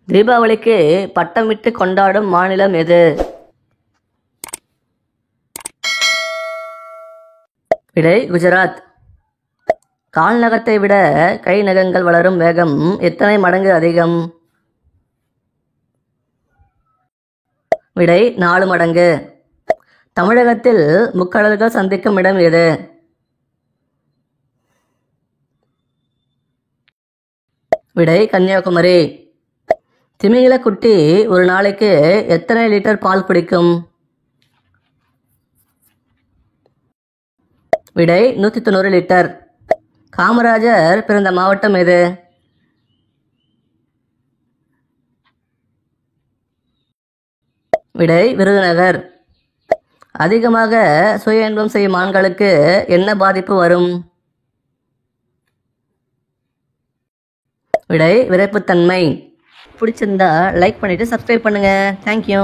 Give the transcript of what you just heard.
தீபாவளிக்கு பட்டமிட்டு கொண்டாடும் மாநிலம் எது? விடை குஜராத். கால் நகத்தை விட கை நகங்கள் வளரும் வேகம் எத்தனை மடங்கு அதிகம்? விடை 4 மடங்கு. தமிழகத்தில் முக்கடல்கள் சந்திக்கும் இடம் எது? விடை கன்னியாகுமரி. திமிங்கில குட்டி ஒரு நாளைக்கு எத்தனை லிட்டர் பால் குடிக்கும்? விடை 190 லிட்டர். காமராஜர் பிறந்த மாவட்டம் எது? விடை விருதுநகர். அதிகமாக சுய இன்பம் செய்யும் ஆண்களுக்கு என்ன பாதிப்பு வரும்? விடை விரைப்புத்தன்மை. பிடிச்சிருந்தா லைக் பண்ணிட்டு சப்ஸ்கிரைப் பண்ணுங்க. தேங்க்யூ.